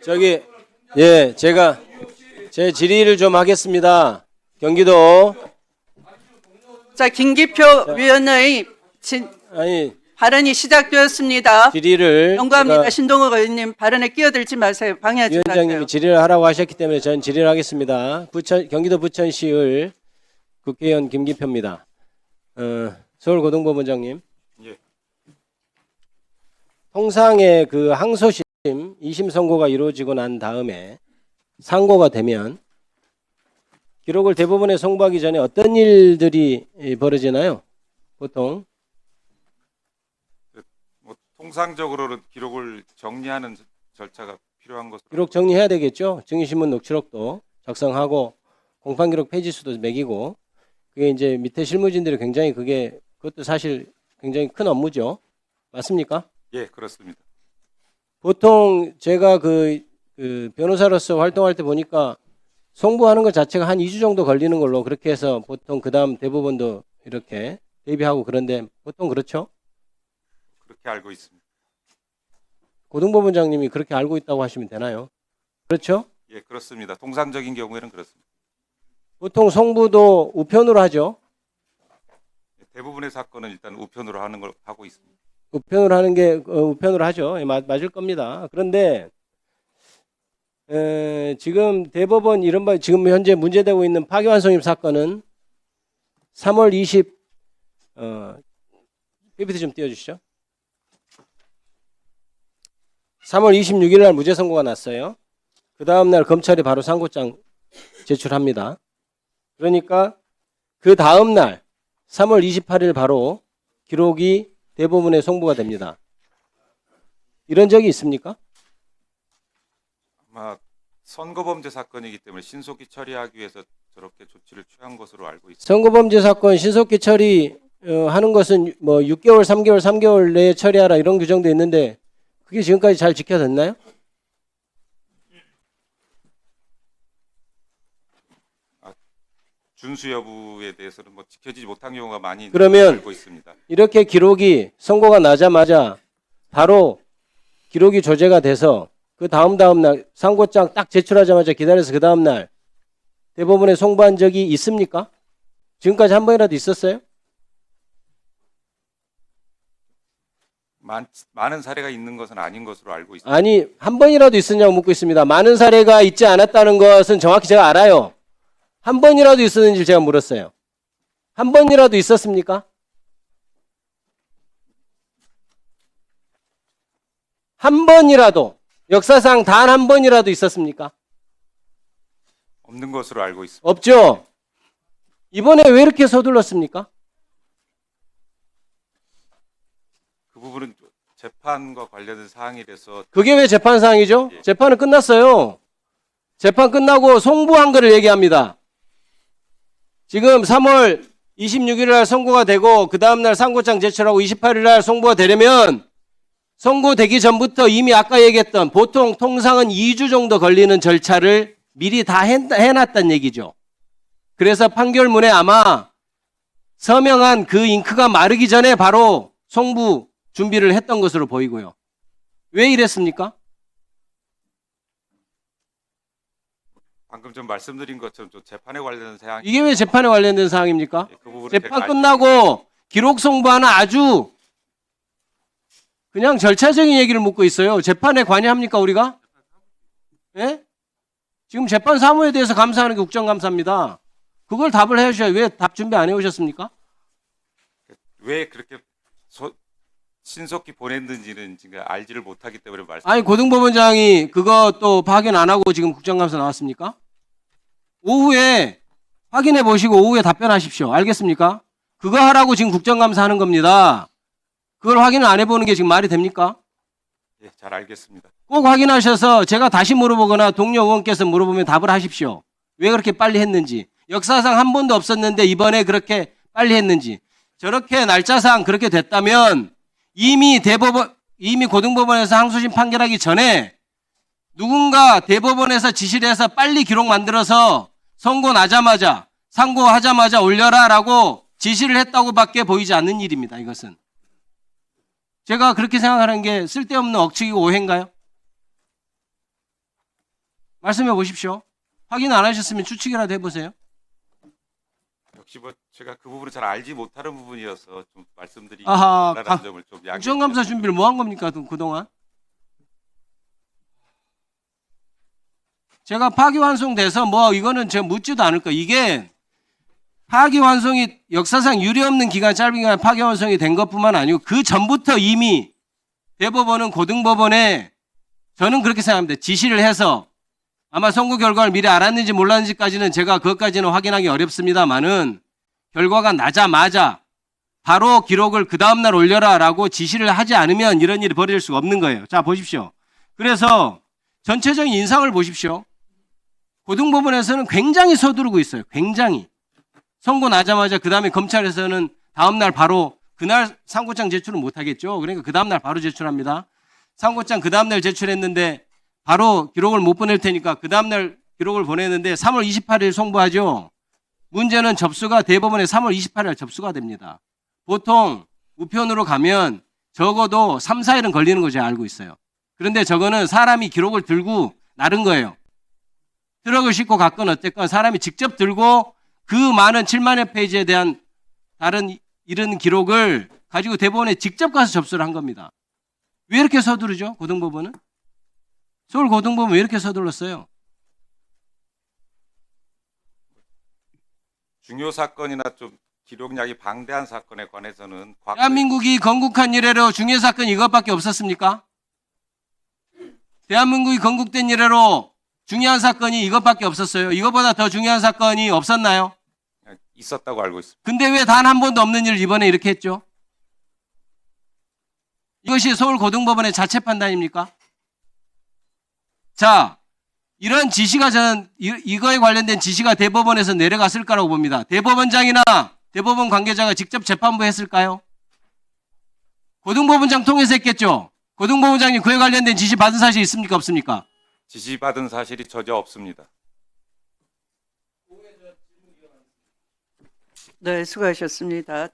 제가 제 질의를 좀 하겠습니다. 경기도 자, 김기표 위원의 발언이 시작되었습니다. 질의를 경고합니다. 신동욱 의원님 발언에 끼어들지 마세요. 방해하지 위원장님이 마세요. 질의를 하라고 하셨기 때문에 저는 질의를 하겠습니다. 경기도 부천시의 국회의원 김기표입니다. 서울고등법원장님. 예. 통상의 그 항소심 2심 선고가 이루어지고 난 다음에 상고가 되면 기록을 대법원에 송부하기 전에 어떤 일들이 벌어지나요? 보통 뭐 통상적으로는 기록을 정리하는 절차가 필요한 것으로 기록 정리해야 되겠죠. 증인신문 녹취록도 작성하고 공판기록 페이지수도 매기고 그게 이제 밑에 실무진들이 굉장히 그것도 사실 굉장히 큰 업무죠. 맞습니까? 예, 그렇습니다. 보통 제가 그 변호사로서 활동할 때 보니까 송부하는 것 자체가 한 2주 정도 걸리는 걸로 그렇게 해서 보통 그 다음 대법원도 이렇게 대비하고 그런데 보통 그렇죠? 그렇게 알고 있습니다. 고등법원장님이 그렇게 알고 있다고 하시면 되나요? 그렇죠? 예, 그렇습니다. 통상적인 경우에는 그렇습니다. 보통 송부도 우편으로 하죠. 대부분의 사건은 일단 우편으로 하는 걸 하고 있습니다. 우편으로 하는 게 우편으로 하죠. 맞을 겁니다. 그런데 지금 대법원 이른바 지금 현재 문제되고 있는 파기환송입 사건은 3월 PPT 좀 띄워주시죠. 3월 26일 날 무죄 선고가 났어요. 그 다음 날 검찰이 바로 상고장 제출합니다. 그러니까 그 다음 날 3월 28일 바로 기록이 대법원에 송부가 됩니다. 이런 적이 있습니까? 아마 선거범죄 사건이기 때문에 신속히 처리하기 위해서 저렇게 조치를 취한 것으로 알고 있습니다. 선거범죄 사건 신속히 처리하는 것은 뭐 6개월, 3개월 내에 처리하라 이런 규정도 있는데 그게 지금까지 잘 지켜졌나요? 준수 여부에 대해서는 뭐 지켜지지 못한 경우가 많이 그러면 알고 있습니다. 이렇게 기록이 선고가 나자마자 바로 기록이 조제가 돼서 그 다음 날 상고장 딱 제출하자마자 기다려서 그 다음 날 대법원에 송부한 적이 있습니까? 지금까지 한 번이라도 있었어요? 많은 사례가 있는 것은 아닌 것으로 알고 있습니다. 아니 한 번이라도 있었냐고 묻고 있습니다. 많은 사례가 있지 않았다는 것은 정확히 제가 알아요. 한 번이라도 있었는지 제가 물었어요. 한 번이라도 있었습니까? 한 번이라도 역사상 단 한 번이라도 있었습니까? 없는 것으로 알고 있습니다. 없죠. 이번에 왜 이렇게 서둘렀습니까? 그 부분은 재판과 관련된 사항이라서 그게 왜 재판 사항이죠? 예. 재판은 끝났어요. 재판 끝나고 송부한 거를 얘기합니다. 지금 3월 26일 날 선고가 되고 그 다음 날 상고장 제출하고 28일 날 송부가 되려면 선고되기 전부터 이미 아까 얘기했던 보통 통상은 2주 정도 걸리는 절차를 미리 다 해놨단 얘기죠. 그래서 판결문에 아마 서명한 그 잉크가 마르기 전에 바로 송부 준비를 했던 것으로 보이고요. 왜 이랬습니까? 방금 좀 말씀드린 것처럼 좀 재판에 관련된 사항이 이게 왜 재판에 관련된 사항입니까? 그 부분은 재판 제가 끝나고 기록 송부하는 아주 그냥 절차적인 얘기를 묻고 있어요. 재판에 관여합니까 우리가? 예? 지금 재판 사무에 대해서 감사하는 게 국정감사입니다. 그걸 답을 해주셔야 왜 답 준비 안 해오셨습니까? 왜 그렇게 신속히 보냈는지는 지금 알지를 못하기 때문에 아니 고등법원장이 그거 또 확인 안 하고 지금 국정감사 나왔습니까? 오후에 확인해 보시고 오후에 답변하십시오. 알겠습니까? 그거 하라고 지금 국정감사 하는 겁니다. 그걸 확인을 안 해보는 게 지금 말이 됩니까? 예, 잘 알겠습니다. 꼭 확인하셔서 제가 다시 물어보거나 동료 의원께서 물어보면 답을 하십시오. 왜 그렇게 빨리 했는지. 역사상 한 번도 없었는데 이번에 그렇게 빨리 했는지. 저렇게 날짜상 그렇게 됐다면 이미 고등법원에서 항소심 판결하기 전에 누군가 대법원에서 지시를 해서 빨리 기록 만들어서 선고 나자마자 상고하자마자 올려라라고 지시를 했다고밖에 보이지 않는 일입니다. 이것은. 제가 그렇게 생각하는 게 쓸데없는 억측이고 오해인가요? 말씀해 보십시오. 확인 안 하셨으면 추측이라도 해보세요. 역시 뭐 제가 그 부분을 잘 알지 못하는 부분이어서 좀 말씀드리기 아하, 어렵다는 점을 좀 양해. 국정감사 준비를 뭐 한 겁니까 그동안? 제가 파기환송돼서 뭐 이거는 제가 묻지도 않을 거예요. 이게 파기환송이 역사상 유례없는 기간, 짧은 기간 파기환송이 된 것뿐만 아니고 그 전부터 이미 대법원은 고등법원에 저는 그렇게 생각합니다. 지시를 해서 아마 선고 결과를 미리 알았는지 몰랐는지까지는 제가 그것까지는 확인하기 어렵습니다만은 결과가 나자마자 바로 기록을 그 다음날 올려라라고 지시를 하지 않으면 이런 일이 벌어질 수가 없는 거예요. 자, 보십시오. 그래서 전체적인 인상을 보십시오. 고등법원에서는 굉장히 서두르고 있어요. 굉장히. 선고 나자마자 그 다음에 검찰에서는 다음날 바로 그날 상고장 제출은 못하겠죠. 그러니까 그 다음날 바로 제출합니다. 상고장 그 다음날 제출했는데 바로 기록을 못 보낼 테니까 그 다음날 기록을 보내는데 3월 28일 송부하죠. 문제는 접수가 대법원에 3월 28일 접수가 됩니다. 보통 우편으로 가면 적어도 3, 4일은 걸리는 거 제가 알고 있어요. 그런데 저거는 사람이 기록을 들고 나른 거예요. 트럭을 싣고 갔건 어쨌건 사람이 직접 들고 그 많은 7만여 페이지에 대한 다른 이런 기록을 가지고 대법원에 직접 가서 접수를 한 겁니다. 왜 이렇게 서두르죠? 고등법원은? 서울 고등법원 왜 이렇게 서둘렀어요? 중요 사건이나 좀 기록량이 방대한 사건에 관해서는 대한민국이 건국한 이래로 중요 사건이 이것밖에 없었습니까? 대한민국이 건국된 이래로 중요한 사건이 이것밖에 없었어요. 이것보다 더 중요한 사건이 없었나요? 있었다고 알고 있습니다. 근데 왜 단 한 번도 없는 일을 이번에 이렇게 했죠? 이것이 서울 고등법원의 자체 판단입니까? 자, 이런 지시가 저는 이거에 관련된 지시가 대법원에서 내려갔을 거라고 봅니다. 대법원장이나 대법원 관계자가 직접 재판부 했을까요? 고등법원장 통해서 했겠죠? 고등법원장님 그에 관련된 지시 받은 사실 있습니까? 없습니까? 지시받은 사실이 전혀 없습니다. 네, 수고하셨습니다.